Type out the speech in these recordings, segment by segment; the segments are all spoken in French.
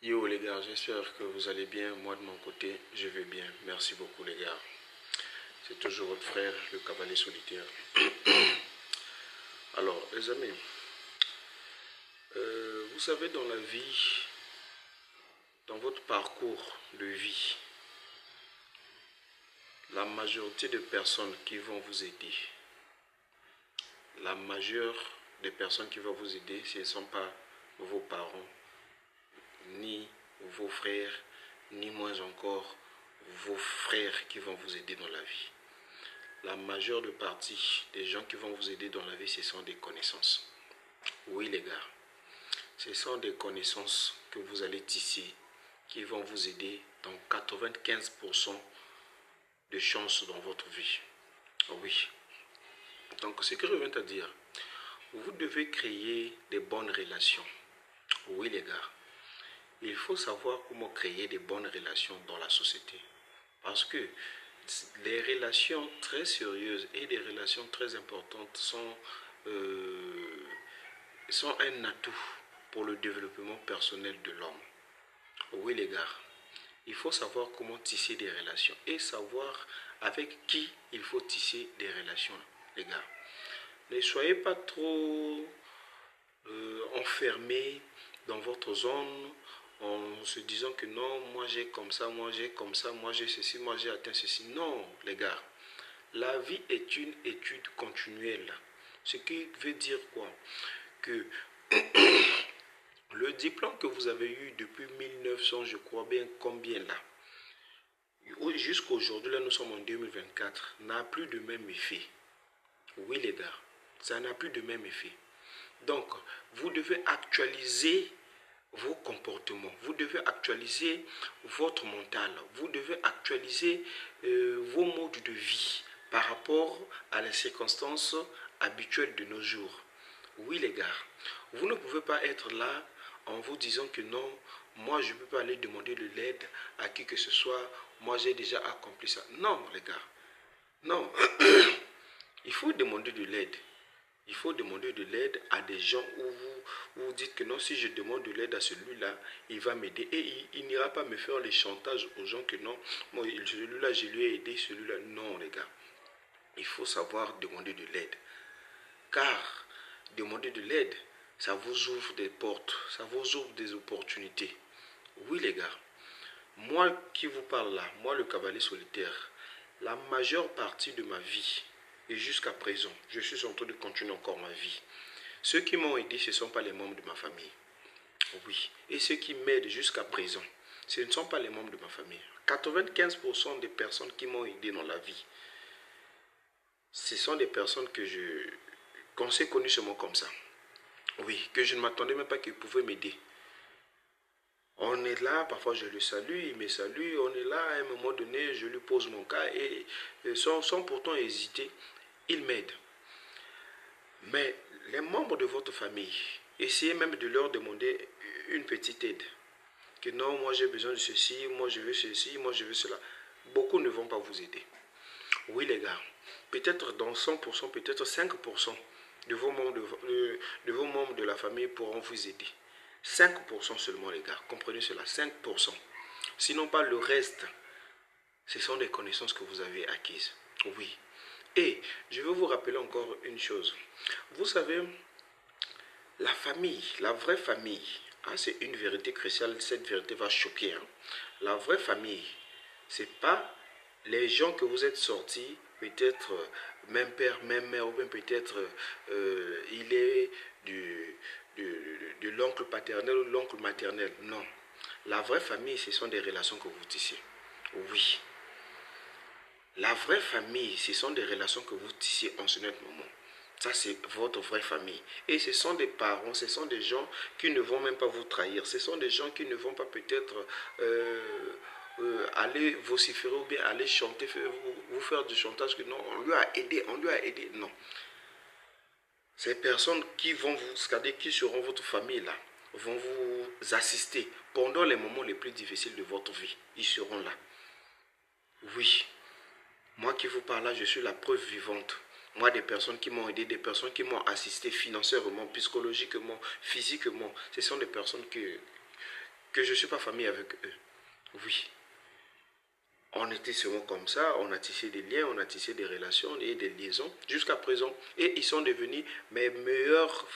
Yo les gars, j'espère que vous allez bien. Moi de mon côté, je vais bien. Merci beaucoup les gars. C'est toujours votre frère, le cavalier solitaire. Alors les amis, vous savez dans la vie, dans votre parcours de vie, la majorité des personnes qui vont vous aider, la majeure des personnes qui vont vous aider, ce ne sont pas vos parents, ni vos frères, ni moins encore vos frères qui vont vous aider dans la vie. La majeure partie des gens qui vont vous aider dans la vie, ce sont des connaissances. Oui les gars, ce sont des connaissances que vous allez tisser qui vont vous aider dans 95% de chances dans votre vie. Oui. Donc ce que je viens de dire, vous devez créer des bonnes relations. Oui les gars, il faut savoir comment créer des bonnes relations dans la société. Parce que les relations très sérieuses et des relations très importantes sont un atout pour le développement personnel de l'homme. Oui les gars, il faut savoir comment tisser des relations et savoir avec qui il faut tisser des relations, les gars. Ne soyez pas trop enfermés dans votre zone en se disant que non, moi j'ai comme ça, moi j'ai comme ça, moi j'ai ceci, moi j'ai atteint ceci. Non, les gars, la vie est une étude continuelle. Ce qui veut dire quoi? Que le diplôme que vous avez eu depuis 1900, je crois bien combien là, jusqu'à aujourd'hui, là nous sommes en 2024, n'a plus de même effet. Oui les gars, ça n'a plus de même effet. Donc, vous devez actualiser vos comportements, vous devez actualiser votre mental, vous devez actualiser vos modes de vie par rapport à les circonstances habituelles de nos jours. Oui les gars, vous ne pouvez pas être là en vous disant que non, moi je ne peux pas aller demander de l'aide à qui que ce soit, moi j'ai déjà accompli ça. Non les gars, non, il faut demander de l'aide. Il faut demander de l'aide à des gens où vous dites que non, si je demande de l'aide à celui-là, il va m'aider. Et il n'ira pas me faire les chantages aux gens que non, moi, celui-là, je lui ai aidé, celui-là. Non, les gars. Il faut savoir demander de l'aide. Car demander de l'aide, ça vous ouvre des portes, ça vous ouvre des opportunités. Oui, les gars. Moi qui vous parle là, moi le cavalier solitaire, la majeure partie de ma vie, et jusqu'à présent, je suis en train de continuer encore ma vie. Ceux qui m'ont aidé, ce ne sont pas les membres de ma famille. Oui. Et ceux qui m'aident jusqu'à présent, ce ne sont pas les membres de ma famille. 95% des personnes qui m'ont aidé dans la vie, ce sont des personnes qu'on s'est connues seulement comme ça. Oui, que je ne m'attendais même pas qu'ils pouvaient m'aider. On est là, parfois je le salue, il me salue, on est là, à un moment donné, je lui pose mon cas et sans pourtant hésiter, il m'aide. Mais les membres de votre famille, essayez même de leur demander une petite aide. Que non, moi j'ai besoin de ceci, moi je veux ceci, moi je veux cela. Beaucoup ne vont pas vous aider. Oui les gars, peut-être dans 100%, peut-être 5% de vos membres de la famille pourront vous aider. 5% seulement les gars, comprenez cela, 5%. Sinon pas le reste, ce sont des connaissances que vous avez acquises. Oui. Et je veux vous rappeler encore une chose. Vous savez, la famille, la vraie famille, hein, c'est une vérité cruciale, cette vérité va choquer. Hein. La vraie famille, c'est pas les gens que vous êtes sortis, peut-être même père, même mère, ou bien peut-être il est de l'oncle paternel ou de l'oncle maternel. Non. La vraie famille, ce sont des relations que vous tissez. Oui. La vraie famille, ce sont des relations que vous tissez en ce moment. Ça, c'est votre vraie famille. Et ce sont des parents, ce sont des gens qui ne vont même pas vous trahir. Ce sont des gens qui ne vont pas peut-être aller vociférer ou bien aller chanter, vous faire du chantage que non, on lui a aidé, on lui a aidé. Non. Ces personnes qui vont vous, c'est-à-dire qui seront votre famille là, vont vous assister pendant les moments les plus difficiles de votre vie. Ils seront là. Oui. Moi qui vous parle là, je suis la preuve vivante. Moi, des personnes qui m'ont aidé, des personnes qui m'ont assisté financièrement, psychologiquement, physiquement, ce sont des personnes que je ne suis pas famille avec eux. Oui. On était souvent comme ça, on a tissé des liens, on a tissé des relations et des liaisons jusqu'à présent. Et ils sont devenus mes meilleurs,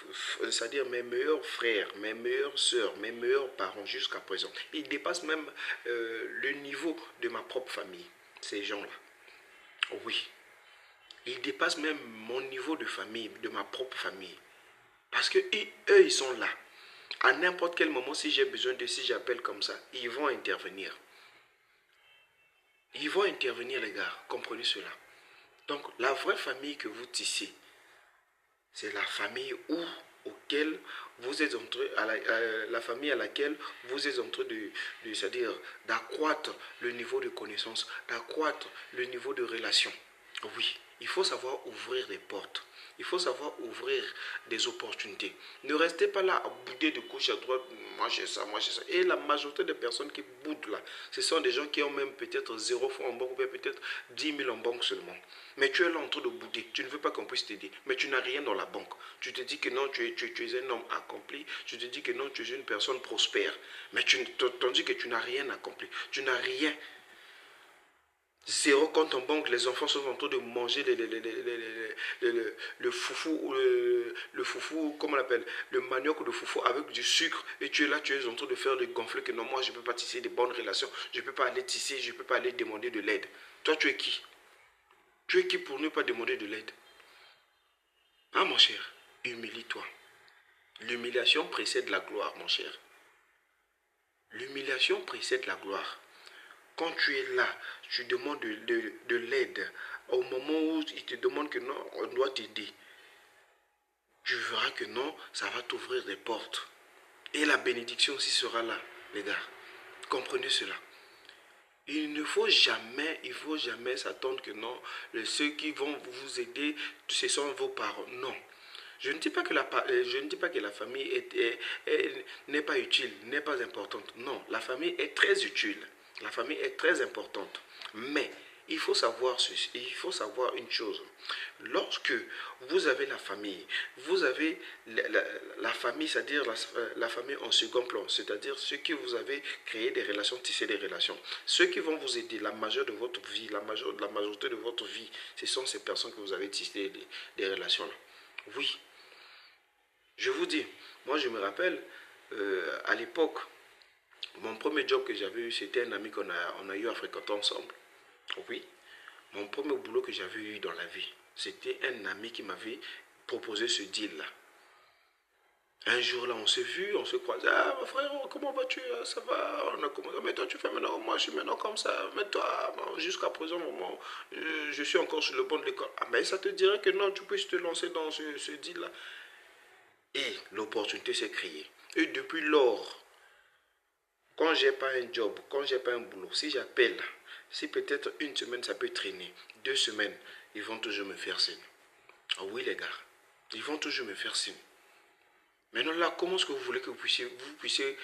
c'est-à-dire mes meilleurs frères, mes meilleures sœurs, mes meilleurs parents jusqu'à présent. Ils dépassent même le niveau de ma propre famille, ces gens-là. Oui. Ils dépassent même mon niveau de famille, de ma propre famille. Parce que eux, ils sont là. À n'importe quel moment, si j'ai besoin de, si j'appelle comme ça, ils vont intervenir. Ils vont intervenir, les gars. Comprenez cela. Donc, la vraie famille que vous tissez, c'est la famille auquel vous êtes en train, la famille à laquelle vous êtes en train c'est-à-dire d'accroître le niveau de connaissance, d'accroître le niveau de relation. Oui, il faut savoir ouvrir des portes. Il faut savoir ouvrir des opportunités. Ne restez pas là à bouder de gauche à droite. Moi j'ai ça, moi j'ai ça. Et la majorité des personnes qui boudent là, ce sont des gens qui ont même peut-être 0 francs en banque ou peut-être 10 000 en banque seulement. Mais tu es là en train de bouder. Tu ne veux pas qu'on puisse t'aider. Mais tu n'as rien dans la banque. Tu te dis que non, tu es un homme accompli. Tu te dis que non, tu es une personne prospère. Mais tandis que tu n'as rien accompli. Tu n'as rien. 0 compte en banque, les enfants sont en train de manger le foufou, le foufou, comment on l'appelle, le manioc de foufou avec du sucre. Et tu es là, tu es en train de faire des gonfler que non, moi je ne peux pas tisser de bonnes relations, je ne peux pas aller tisser, je ne peux pas aller demander de l'aide. Toi, tu es qui? Tu es qui pour ne pas demander de l'aide? Ah, mon cher, humilie-toi. L'humiliation précède la gloire, mon cher. L'humiliation précède la gloire. Quand tu es là, tu demandes de l'aide. Au moment où il te demande que non, on doit t'aider, tu verras que non, ça va t'ouvrir des portes. Et la bénédiction aussi sera là, les gars. Comprenez cela. Il faut jamais s'attendre que non, ceux qui vont vous aider, ce sont vos parents. Non. Je ne dis pas que la famille n'est pas utile, n'est pas importante. Non, la famille est très utile. La famille est très importante. Mais il faut savoir ceci, il faut savoir une chose. Lorsque vous avez la famille, vous avez la famille, c'est-à-dire la famille en second plan, c'est-à-dire ceux qui vous avez créé des relations, tissé des relations. Ceux qui vont vous aider la majorité de votre vie, la majorité de votre vie, ce sont ces personnes que vous avez tissé des relations-là. Oui. Je vous dis, moi je me rappelle, à l'époque, mon premier job que j'avais eu, c'était un ami qu'on a eu à fréquenter ensemble. Oui, mon premier boulot que j'avais eu dans la vie, c'était un ami qui m'avait proposé ce deal-là. Un jour là, on s'est vu, on se croisait. Ah, frère, comment vas-tu? Ça va? On a commencé. Mais toi, tu fais maintenant. Moi, je suis maintenant comme ça. Mais toi, jusqu'à présent, moment, je suis encore sur le banc de l'école. Ah, mais ça te dirait que non, tu puisses te lancer dans ce deal-là. Et l'opportunité s'est créée. Et depuis lors, quand j'ai pas un job, quand j'ai pas un boulot, si j'appelle, si peut-être une semaine ça peut traîner, 2 semaines, ils vont toujours me faire signe. Ah oui les gars, ils vont toujours me faire signe. Maintenant là, comment est-ce que vous voulez que vous puissiez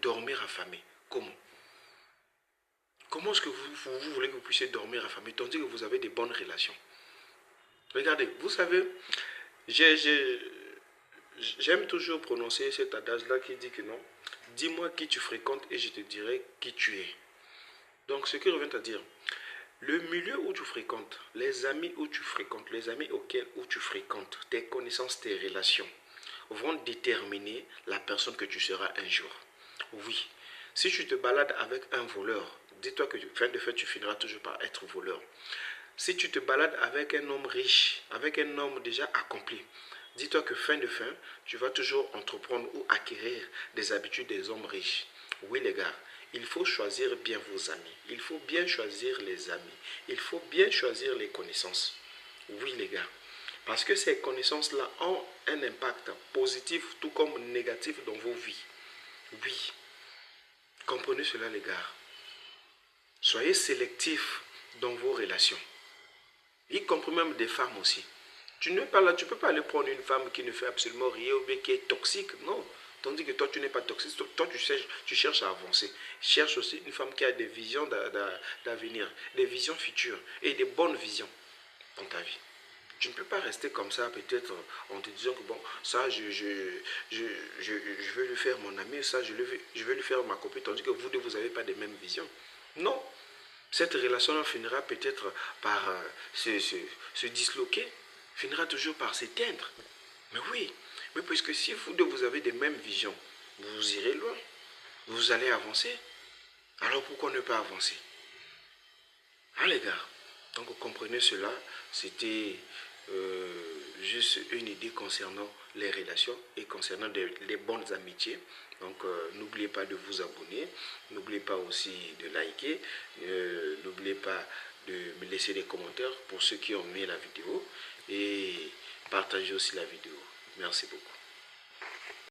dormir affamé? Comment? Comment est-ce que vous voulez que vous puissiez dormir affamé tandis que vous avez des bonnes relations? Regardez, vous savez, j'aime toujours prononcer cet adage-là qui dit que non, dis-moi qui tu fréquentes et je te dirai qui tu es. Donc ce qui revient à dire, le milieu où tu fréquentes, les amis où tu fréquentes, les amis où tu fréquentes, tes connaissances, tes relations, vont déterminer la personne que tu seras un jour. Oui, si tu te balades avec un voleur, dis-toi que fin de fait, tu finiras toujours par être voleur. Si tu te balades avec un homme riche, avec un homme déjà accompli, dis-toi que fin de fin, tu vas toujours entreprendre ou acquérir des habitudes des hommes riches. Oui les gars, il faut choisir bien vos amis. Il faut bien choisir les amis. Il faut bien choisir les connaissances. Oui les gars, parce que ces connaissances-là ont un impact positif tout comme négatif dans vos vies. Oui, comprenez cela les gars. Soyez sélectifs dans vos relations. Y compris même des femmes aussi. Tu n'es pas là, tu ne peux pas aller prendre une femme qui ne fait absolument rien ou bien qui est toxique, non. Tandis que toi, tu n'es pas toxique, toi, tu cherches à avancer. Cherche aussi une femme qui a des visions d'avenir, des visions futures et des bonnes visions dans ta vie. Tu ne peux pas rester comme ça, peut-être en te disant que bon, ça, je veux lui faire mon ami, ça, je veux lui faire ma copine, tandis que vous deux, vous n'avez pas les mêmes visions. Non. Cette relation finira peut-être par se disloquer, finira toujours par s'éteindre. Mais oui, mais puisque si vous deux, vous avez des mêmes visions, vous irez loin, vous allez avancer. Alors pourquoi ne pas avancer? Hein les gars? Donc comprenez cela, c'était juste une idée concernant les relations et concernant les bonnes amitiés. Donc n'oubliez pas de vous abonner, n'oubliez pas aussi de liker, n'oubliez pas de me laisser des commentaires pour ceux qui ont aimé la vidéo et partagez aussi la vidéo. Merci beaucoup.